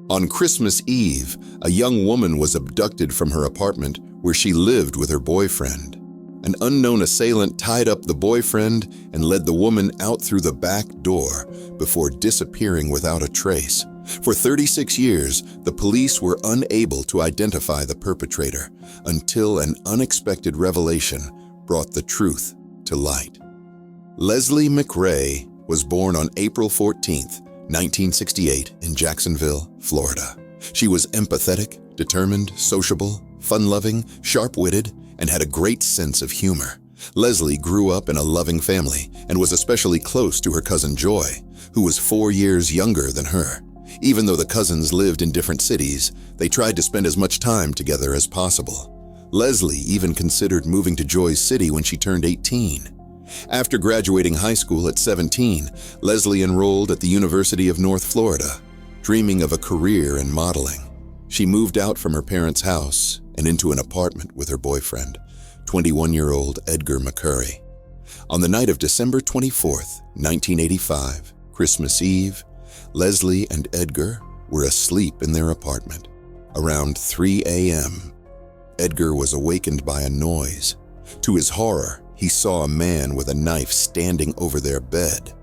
On Christmas Eve, a young woman was abducted from her apartment where she lived with her boyfriend. An unknown assailant tied up the boyfriend and led the woman out through the back door before disappearing without a trace. For 36 years, the police were unable to identify the perpetrator until an unexpected revelation brought the truth to light. Leslie McRae was born on April 14, 1968, in Jacksonville, Florida. She was empathetic, determined, sociable, fun-loving, sharp-witted, and had a great sense of humor. Leslie grew up in a loving family and was especially close to her cousin Joy, who was 4 years younger than her. Even though the cousins lived in different cities, they tried to spend as much time together as possible. Leslie even considered moving to Joy's city when she turned 18. After graduating high school at 17, Leslie enrolled at the University of North Florida, dreaming of a career in modeling. She moved out from her parents' house and into an apartment with her boyfriend, 21-year-old Edgar McCurry. On the night of December 24, 1985, Christmas Eve, Leslie and Edgar were asleep in their apartment. Around 3 a.m., Edgar was awakened by a noise. To his horror, he saw a man with a knife standing over their bed.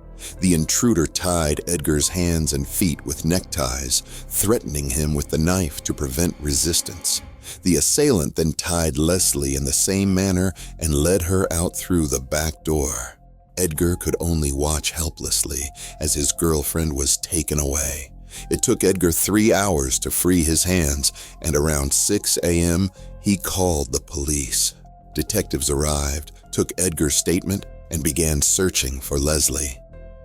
The intruder tied Edgar's hands and feet with neckties, threatening him with the knife to prevent resistance. The assailant then tied Leslie in the same manner and led her out through the back door. Edgar could only watch helplessly as his girlfriend was taken away. It took Edgar 3 hours to free his hands, and around 6 a.m., he called the police. Detectives arrived, took Edgar's statement, and began searching for Leslie.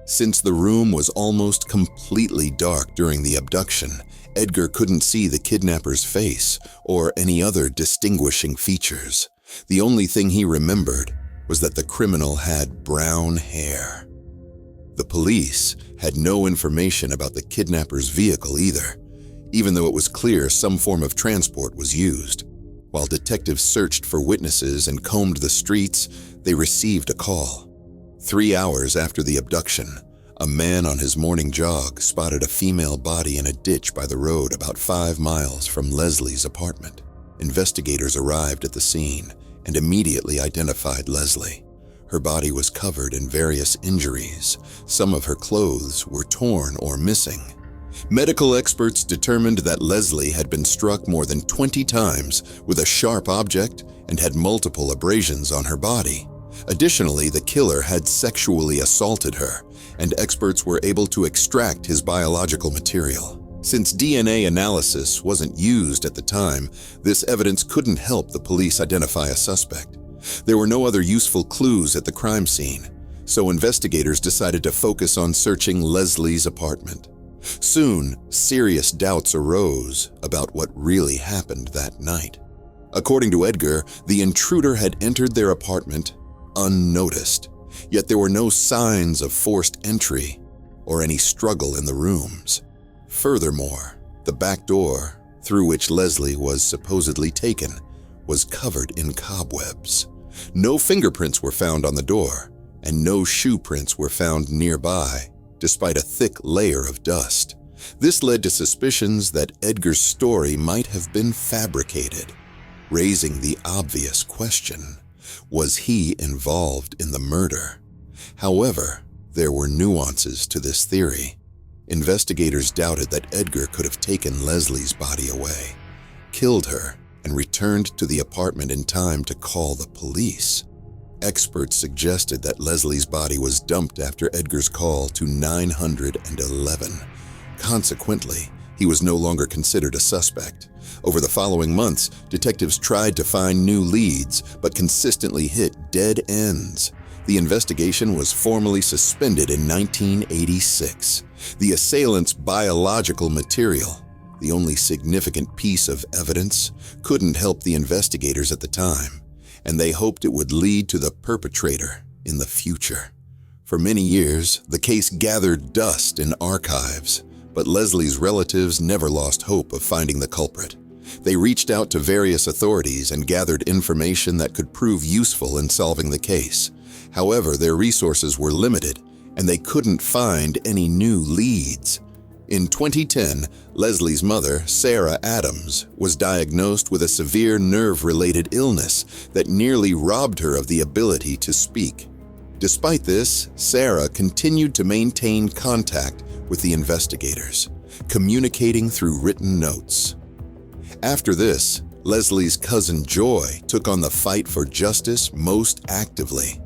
Since the room was almost completely dark during the abduction, Edgar couldn't see the kidnapper's face or any other distinguishing features. The only thing he remembered was that the criminal had brown hair. The police had no information about the kidnapper's vehicle either, even though it was clear some form of transport was used. While detectives searched for witnesses and combed the streets, they received a call. 3 hours after the abduction, a man on his morning jog spotted a female body in a ditch by the road about 5 miles from Leslie's apartment. Investigators arrived at the scene and immediately identified Leslie. Her body was covered in various injuries. Some of her clothes were torn or missing. Medical experts determined that Leslie had been struck more than 20 times with a sharp object and had multiple abrasions on her body. Additionally, the killer had sexually assaulted her, and experts were able to extract his biological material. Since DNA analysis wasn't used at the time, this evidence couldn't help the police identify a suspect. There were no other useful clues at the crime scene, so investigators decided to focus on searching Leslie's apartment. Soon, serious doubts arose about what really happened that night. According to Edgar, the intruder had entered their apartment unnoticed, yet there were no signs of forced entry or any struggle in the rooms. Furthermore, the back door, through which Leslie was supposedly taken, was covered in cobwebs. No fingerprints were found on the door, and no shoe prints were found nearby, despite a thick layer of dust. This led to suspicions that Edgar's story might have been fabricated, raising the obvious question: was he involved in the murder? However, there were nuances to this theory. Investigators doubted that Edgar could have taken Leslie's body away, killed her, and returned to the apartment in time to call the police. Experts suggested that Leslie's body was dumped after Edgar's call to 911. Consequently, he was no longer considered a suspect. Over the following months, detectives tried to find new leads, but consistently hit dead ends. The investigation was formally suspended in 1986. The assailant's biological material, the only significant piece of evidence, couldn't help the investigators at the time, and they hoped it would lead to the perpetrator in the future. For many years, the case gathered dust in archives, but Leslie's relatives never lost hope of finding the culprit. They reached out to various authorities and gathered information that could prove useful in solving the case. However, their resources were limited, and they couldn't find any new leads. In 2010, Leslie's mother, Sarah Adams, was diagnosed with a severe nerve-related illness that nearly robbed her of the ability to speak. Despite this, Sarah continued to maintain contact with the investigators, communicating through written notes. After this, Leslie's cousin Joy took on the fight for justice most actively.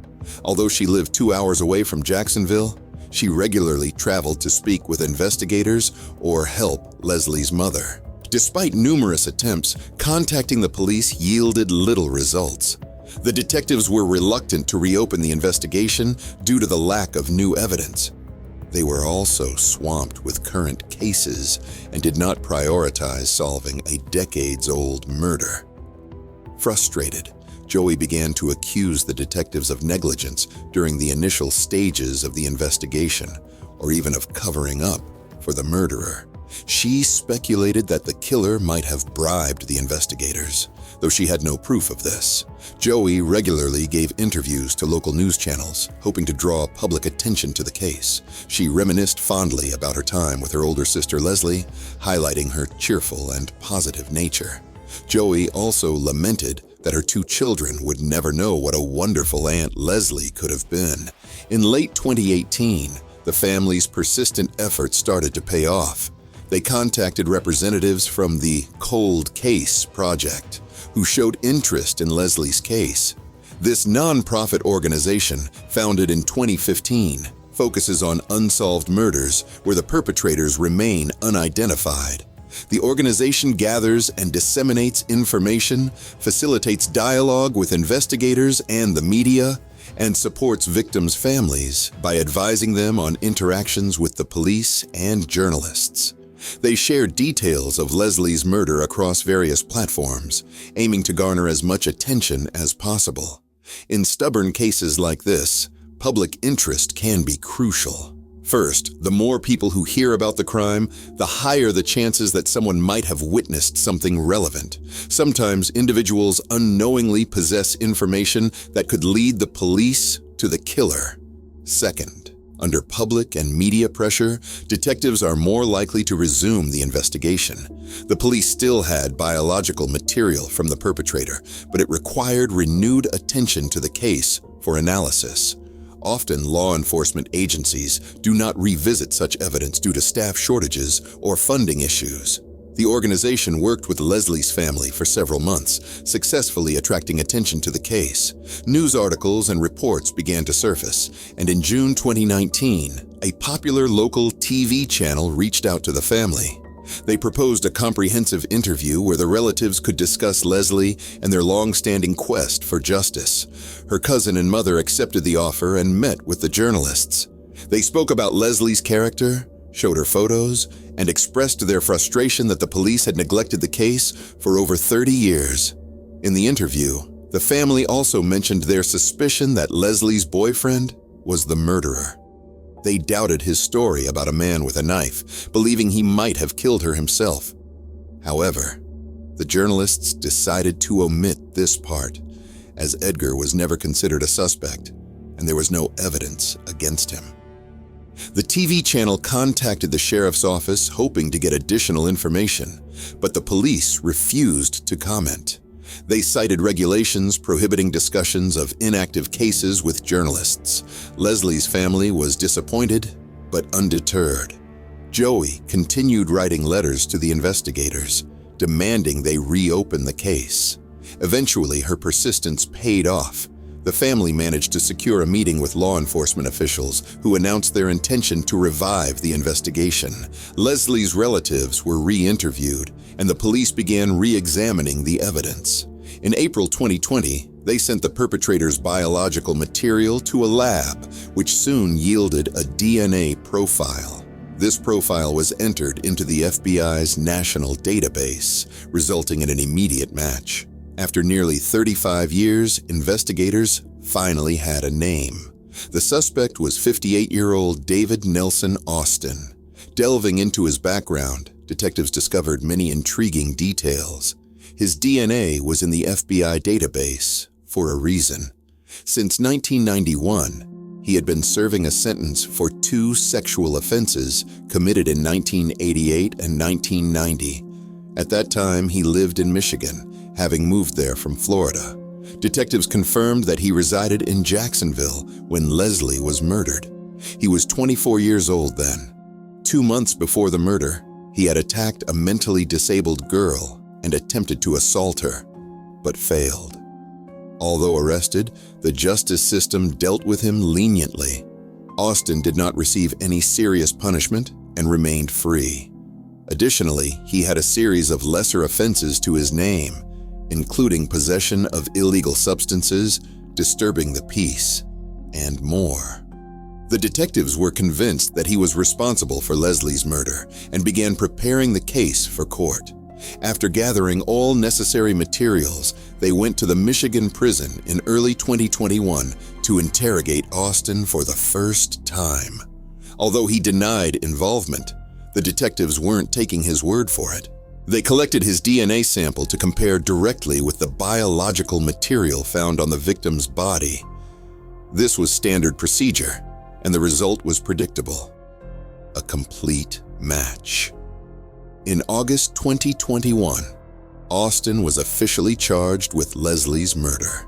Although she lived 2 hours away from Jacksonville, she regularly traveled to speak with investigators or help Leslie's mother. Despite numerous attempts, contacting the police yielded little results. The detectives were reluctant to reopen the investigation due to the lack of new evidence. They were also swamped with current cases and did not prioritize solving a decades-old murder. Frustrated, Joey began to accuse the detectives of negligence during the initial stages of the investigation, or even of covering up for the murderer. She speculated that the killer might have bribed the investigators, though she had no proof of this. Joey regularly gave interviews to local news channels, hoping to draw public attention to the case. She reminisced fondly about her time with her older sister Leslie, highlighting her cheerful and positive nature. Joey also lamented that her 2 children would never know what a wonderful Aunt Leslie could have been. In late 2018, the family's persistent efforts started to pay off. They contacted representatives from the Cold Case Project, who showed interest in Leslie's case. This nonprofit organization, founded in 2015, focuses on unsolved murders where the perpetrators remain unidentified. The organization gathers and disseminates information, facilitates dialogue with investigators and the media, and supports victims' families by advising them on interactions with the police and journalists. They share details of Leslie's murder across various platforms, aiming to garner as much attention as possible. In stubborn cases like this, public interest can be crucial. First, the more people who hear about the crime, the higher the chances that someone might have witnessed something relevant. Sometimes individuals unknowingly possess information that could lead the police to the killer. Second, under public and media pressure, detectives are more likely to resume the investigation. The police still had biological material from the perpetrator, but it required renewed attention to the case for analysis. Often, law enforcement agencies do not revisit such evidence due to staff shortages or funding issues. The organization worked with Leslie's family for several months, successfully attracting attention to the case. News articles and reports began to surface, and in June 2019, a popular local TV channel reached out to the family. They proposed a comprehensive interview where the relatives could discuss Leslie and their long-standing quest for justice. Her cousin and mother accepted the offer and met with the journalists. They spoke about Leslie's character, showed her photos, and expressed their frustration that the police had neglected the case for over 30 years. In the interview, the family also mentioned their suspicion that Leslie's boyfriend was the murderer. They doubted his story about a man with a knife, believing he might have killed her himself. However, the journalists decided to omit this part, as Edgar was never considered a suspect, and there was no evidence against him. The TV channel contacted the sheriff's office hoping to get additional information, but the police refused to comment. They cited regulations prohibiting discussions of inactive cases with journalists. Leslie's family was disappointed, but undeterred. Joey continued writing letters to the investigators, demanding they reopen the case. Eventually, her persistence paid off. The family managed to secure a meeting with law enforcement officials who announced their intention to revive the investigation. Leslie's relatives were re-interviewed, and the police began re-examining the evidence. In April 2020, they sent the perpetrator's biological material to a lab, which soon yielded a DNA profile. This profile was entered into the FBI's national database, resulting in an immediate match. After nearly 35 years, investigators finally had a name. The suspect was 58-year-old David Nelson Austin. Delving into his background, detectives discovered many intriguing details. His DNA was in the FBI database for a reason. Since 1991, he had been serving a sentence for 2 sexual offenses committed in 1988 and 1990. At that time, he lived in Michigan, having moved there from Florida. Detectives confirmed that he resided in Jacksonville when Leslie was murdered. He was 24 years old then. 2 months before the murder, he had attacked a mentally disabled girl and attempted to assault her, but failed. Although arrested, the justice system dealt with him leniently. Austin did not receive any serious punishment and remained free. Additionally, he had a series of lesser offenses to his name, including possession of illegal substances, disturbing the peace, and more. The detectives were convinced that he was responsible for Leslie's murder and began preparing the case for court. After gathering all necessary materials, they went to the Michigan prison in early 2021 to interrogate Austin for the first time. Although he denied involvement, the detectives weren't taking his word for it. They collected his DNA sample to compare directly with the biological material found on the victim's body. This was standard procedure, and the result was predictable: a complete match. In August 2021, Austin was officially charged with Leslie's murder.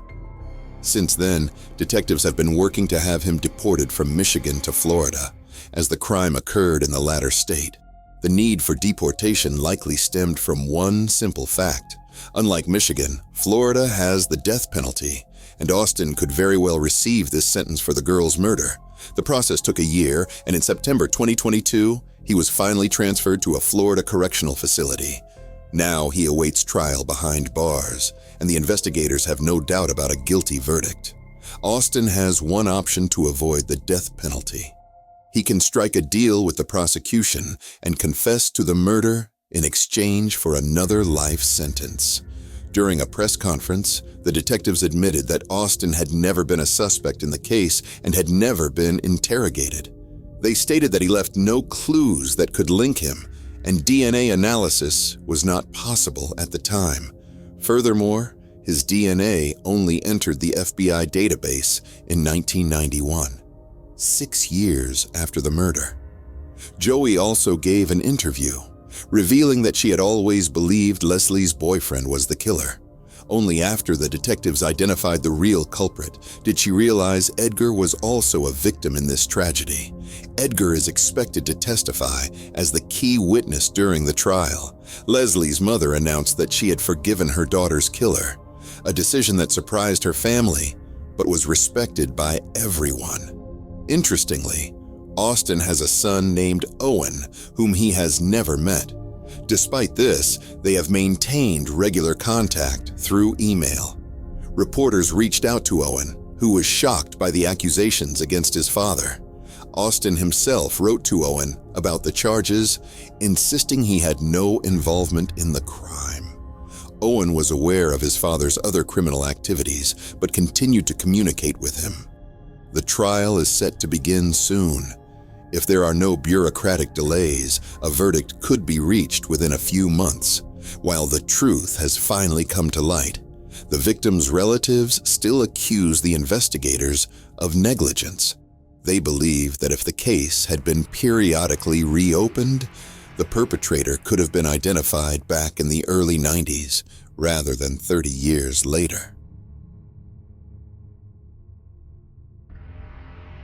Since then, detectives have been working to have him deported from Michigan to Florida, as the crime occurred in the latter state. The need for deportation likely stemmed from one simple fact. Unlike Michigan, Florida has the death penalty, and Austin could very well receive this sentence for the girl's murder. The process took a year, and in September 2022, he was finally transferred to a Florida correctional facility. Now he awaits trial behind bars, and the investigators have no doubt about a guilty verdict. Austin has one option to avoid the death penalty. He can strike a deal with the prosecution and confess to the murder in exchange for another life sentence. During a press conference, the detectives admitted that Austin had never been a suspect in the case and had never been interrogated. They stated that he left no clues that could link him, and DNA analysis was not possible at the time. Furthermore, his DNA only entered the FBI database in 1991, 6 years after the murder. Joey also gave an interview, revealing that she had always believed Leslie's boyfriend was the killer. Only after the detectives identified the real culprit did she realize Edgar was also a victim in this tragedy. Edgar is expected to testify as the key witness during the trial. Leslie's mother announced that she had forgiven her daughter's killer, a decision that surprised her family, but was respected by everyone. Interestingly, Austin has a son named Owen, whom he has never met. Despite this, they have maintained regular contact through email. Reporters reached out to Owen, who was shocked by the accusations against his father. Austin himself wrote to Owen about the charges, insisting he had no involvement in the crime. Owen was aware of his father's other criminal activities, but continued to communicate with him. The trial is set to begin soon. If there are no bureaucratic delays, a verdict could be reached within a few months. While the truth has finally come to light, the victims' relatives still accuse the investigators of negligence. They believe that if the case had been periodically reopened, the perpetrator could have been identified back in the early 90s rather than 30 years later.